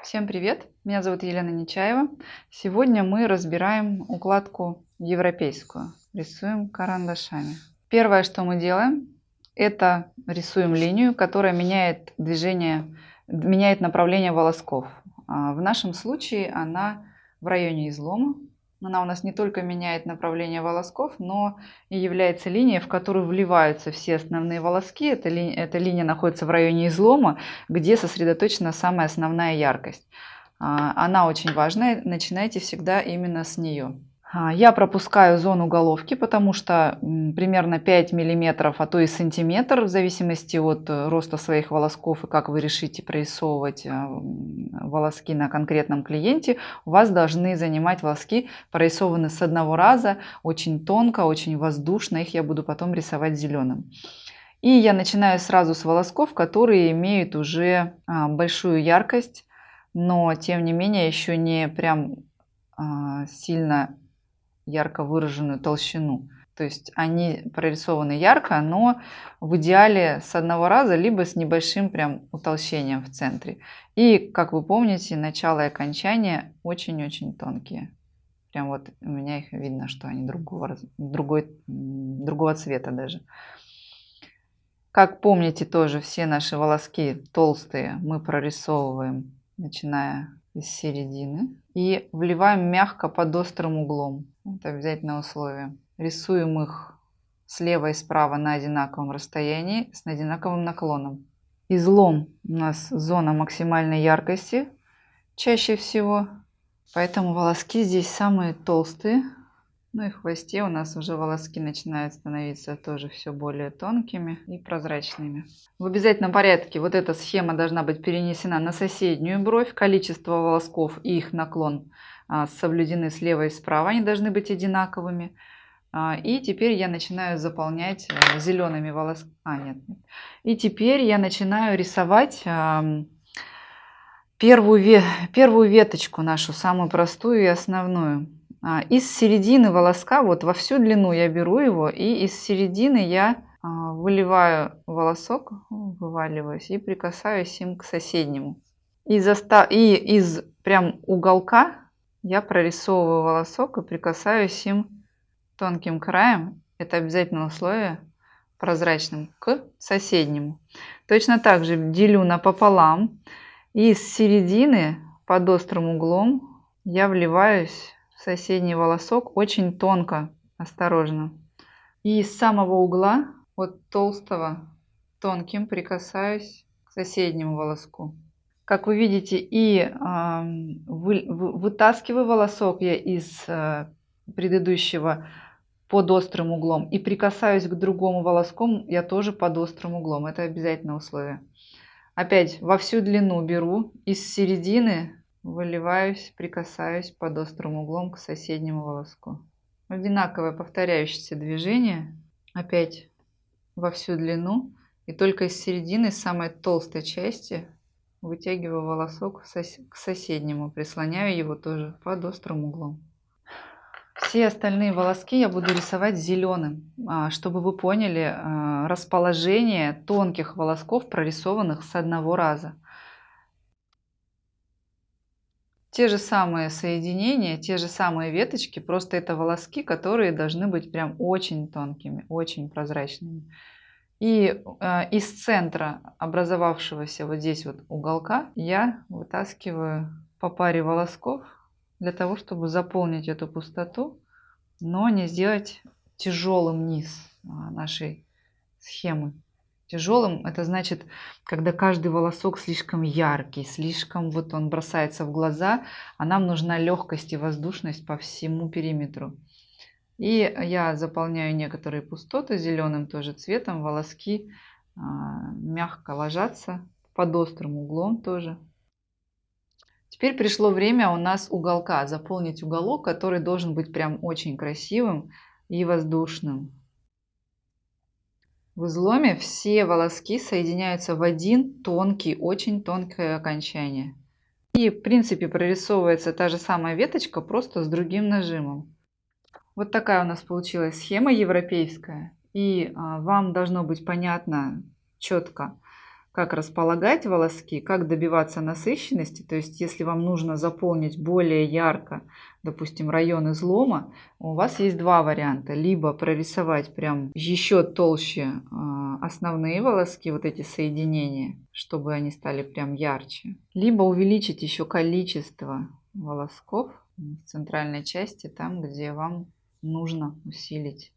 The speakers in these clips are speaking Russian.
Всем привет! Меня зовут Елена Нечаева. Сегодня мы разбираем укладку европейскую. Рисуем карандашами. Первое, что мы делаем, это рисуем линию, которая меняет движение, меняет направление волосков. В нашем случае она в районе излома. Она у нас не только меняет направление волосков, но и является линией, в которую вливаются все основные волоски. Эта линия находится в районе излома, где сосредоточена самая основная яркость. Она очень важная, начинайте всегда именно с нее. Я пропускаю зону головки, потому что примерно 5 миллиметров, а то и сантиметр, в зависимости от роста своих волосков и как вы решите прорисовывать волоски на конкретном клиенте, у вас должны занимать волоски, прорисованы с одного раза, очень тонко, очень воздушно, их я буду потом рисовать зеленым. И я начинаю сразу с волосков, которые имеют уже большую яркость, но тем не менее еще не прям сильно ярко выраженную толщину. То есть они прорисованы ярко, но в идеале с одного раза, либо с небольшим прям утолщением в центре. И, как вы помните, начало и окончание очень-очень тонкие. Прям вот у меня их видно, что они другого цвета даже. Как помните, тоже все наши волоски толстые мы прорисовываем, начиная из середины. И вливаем мягко под острым углом. Это обязательное условие. Рисуем их слева и справа на одинаковом расстоянии, с одинаковым наклоном. Излом у нас зона максимальной яркости чаще всего. Поэтому волоски здесь самые толстые. Ну и в хвосте у нас уже волоски начинают становиться тоже все более тонкими и прозрачными. В обязательном порядке вот эта схема должна быть перенесена на соседнюю бровь. Количество волосков и их наклон соблюдены слева и справа, они должны быть одинаковыми. И теперь я начинаю заполнять зелеными волосками. И теперь я начинаю рисовать первую веточку нашу, самую простую и основную. Из середины волоска, вот во всю длину я беру его, и из середины я выливаю волосок, вываливаюсь и прикасаюсь им к соседнему. И из прям уголка я прорисовываю волосок и прикасаюсь им тонким краем, это обязательное условие, прозрачным, к соседнему. Точно так же делю напополам, и из середины под острым углом я вливаюсь в соседний волосок очень тонко, осторожно. И из самого угла, от толстого, тонким прикасаюсь к соседнему волоску. Как вы видите, и вытаскиваю волосок я из предыдущего под острым углом, и прикасаюсь к другому волоску я тоже под острым углом. Это обязательное условие. Опять во всю длину беру, из середины выливаюсь, прикасаюсь под острым углом к соседнему волоску. Одинаковое повторяющееся движение. Опять во всю длину. И только из середины, самой толстой части, вытягиваю волосок к соседнему. Прислоняю его тоже под острым углом. Все остальные волоски я буду рисовать зеленым, чтобы вы поняли расположение тонких волосков, прорисованных с одного раза. Те же самые соединения, те же самые веточки, просто это волоски, которые должны быть прям очень тонкими, очень прозрачными. И из центра образовавшегося вот здесь вот уголка я вытаскиваю по паре волосков для того, чтобы заполнить эту пустоту, но не сделать тяжелым низ нашей схемы. Тяжелым — это значит, когда каждый волосок слишком яркий, слишком вот он бросается в глаза, а нам нужна легкость и воздушность по всему периметру. И я заполняю некоторые пустоты зеленым тоже цветом, волоски мягко ложатся под острым углом тоже. Теперь пришло время у нас уголка, заполнить уголок, который должен быть прям очень красивым и воздушным. В изломе все волоски соединяются в один тонкий, очень тонкое окончание. И в принципе прорисовывается та же самая веточка, просто с другим нажимом. Вот такая у нас получилась схема европейская. И вам должно быть понятно четко, как располагать волоски, как добиваться насыщенности. То есть, если вам нужно заполнить более ярко, допустим, район излома, у вас есть два варианта. Либо прорисовать прям еще толще основные волоски, вот эти соединения, чтобы они стали прям ярче. Либо увеличить еще количество волосков в центральной части, там, где вам нужно усилить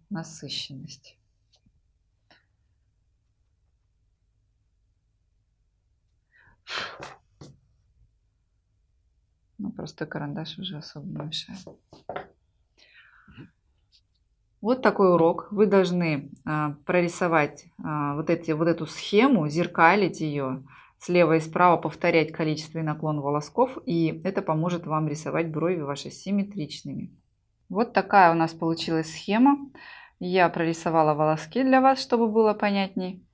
насыщенность. Ну, просто карандаш уже особо не мешает. Вот такой урок. Вы должны прорисовать вот эту схему, зеркалить ее слева и справа, повторять количество и наклон волосков, и это поможет вам рисовать брови ваши симметричными. Вот такая у нас получилась схема. Я прорисовала волоски для вас, чтобы было понятней.